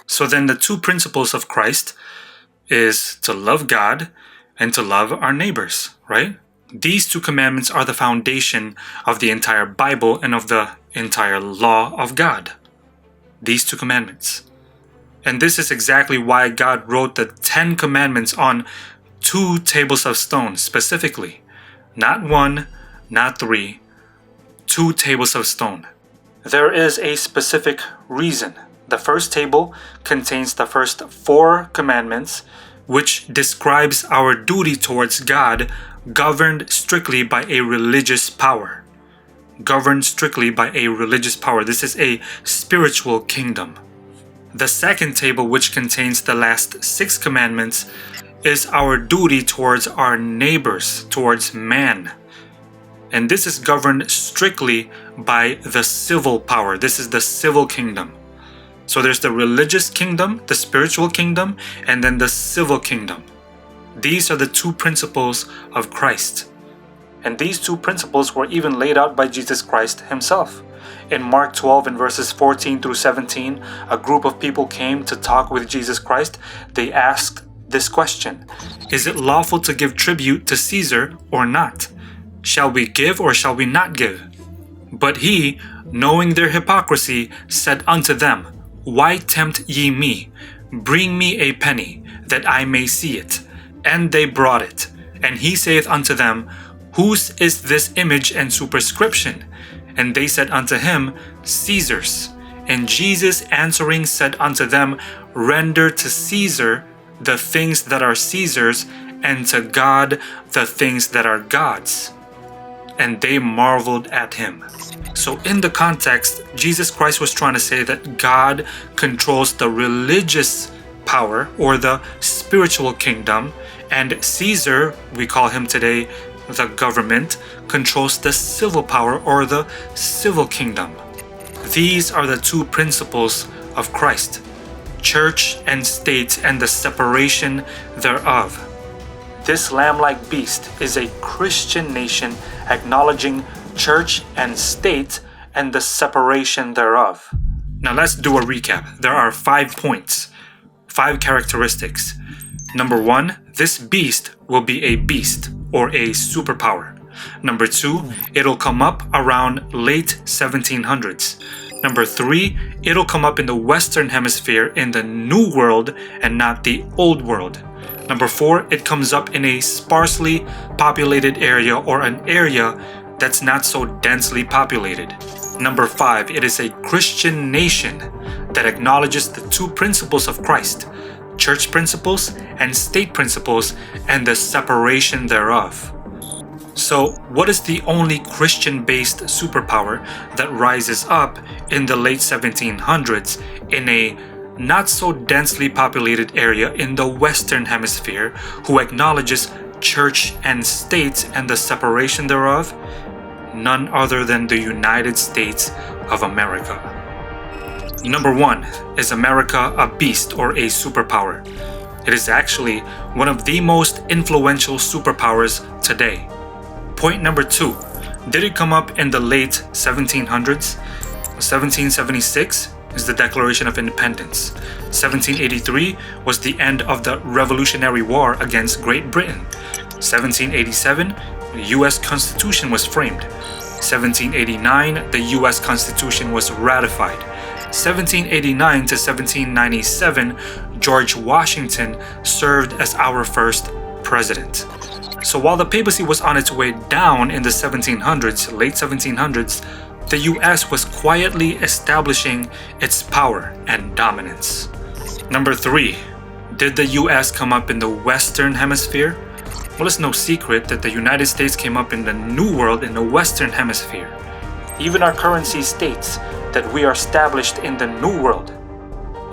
So then the two principles of Christ is to love God and to love our neighbors, right? These two commandments are the foundation of the entire Bible and of the entire law of God. These two commandments. And this is exactly why God wrote the 10 commandments on 2 tables of stone specifically. Not 1, not 3, 2 tables of stone. There is a specific reason. The first table contains the first 4 commandments, which describes our duty towards God, governed strictly by a religious power. Governed strictly by a religious power. This is a spiritual kingdom. The second table, which contains the last 6 commandments, is our duty towards our neighbors, towards man. And this is governed strictly by the civil power. This is the civil kingdom. So there's the religious kingdom, the spiritual kingdom, and then the civil kingdom. These are the 2 principles of Christ. And these 2 principles were even laid out by Jesus Christ himself. In Mark 12 and verses 14 through 17, a group of people came to talk with Jesus Christ. They asked this question: is it lawful to give tribute to Caesar or not? Shall we give or shall we not give? But he, knowing their hypocrisy, said unto them, Why tempt ye me? Bring me a penny, that I may see it. And they brought it. And he saith unto them, Whose is this image and superscription? And they said unto him, Caesar's. And Jesus answering said unto them, Render to Caesar the things that are Caesar's, and to God the things that are God's. And they marveled at him. So in the context, Jesus Christ was trying to say that God controls the religious power or the spiritual kingdom, and Caesar, we call him today the government, controls the civil power or the civil kingdom. These are the 2 principles of Christ: church and state and the separation thereof. This lamb-like beast is a Christian nation acknowledging church and state and the separation thereof. Now let's do a recap. There are 5 points, 5 characteristics. Number 1, this beast will be a beast or a superpower. Number 2, it'll come up around late 1700s. Number 3, it'll come up in the Western Hemisphere in the New World and not the Old World. Number 4, it comes up in a sparsely populated area or an area that's not so densely populated. Number 5, it is a Christian nation that acknowledges the 2 principles of Christ: church principles and state principles and the separation thereof. So, what is the only Christian-based superpower that rises up in the late 1700s in a not so densely populated area in the Western Hemisphere who acknowledges church and state and the separation thereof? None other than the United States of America. Number 1, is America a beast or a superpower? It is actually one of the most influential superpowers today. Point number 2, did it come up in the late 1700s? 1776 is the Declaration of Independence. 1783 was the end of the Revolutionary War against Great Britain. 1787, the U.S. Constitution was framed. 1789, the U.S. Constitution was ratified. 1789 to 1797, George Washington served as our first president. So while the papacy was on its way down in the 1700s, late 1700s, the US was quietly establishing its power and dominance. Number 3, did the US come up in the Western Hemisphere? Well, it's no secret that the United States came up in the New World in the Western Hemisphere. Even our currency states that we are established in the New World.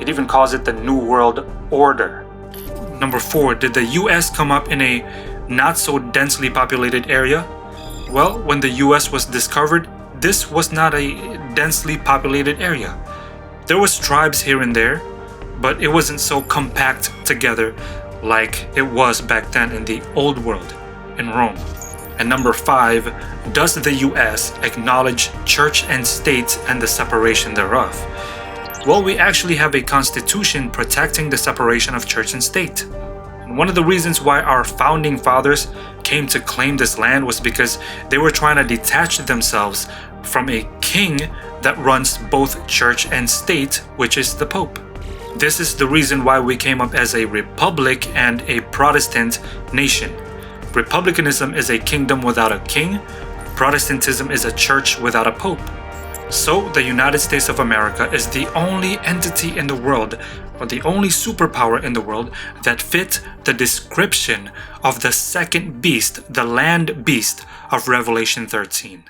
It even calls it the New World Order. Number 4, did the US come up in a not so densely populated area? Well, when the US was discovered, this was not a densely populated area. There was tribes here and there, but it wasn't so compact together like it was back then in the Old World in Rome. And number 5, does the US acknowledge church and state and the separation thereof? Well, we actually have a constitution protecting the separation of church and state. And one of the reasons why our founding fathers came to claim this land was because they were trying to detach themselves from a king that runs both church and state, which is the Pope. This is the reason why we came up as a republic and a Protestant nation. Republicanism is a kingdom without a king. Protestantism is a church without a pope. So the United States of America is the only entity in the world, or the only superpower in the world, that fit the description of the second beast, the land beast of Revelation 13.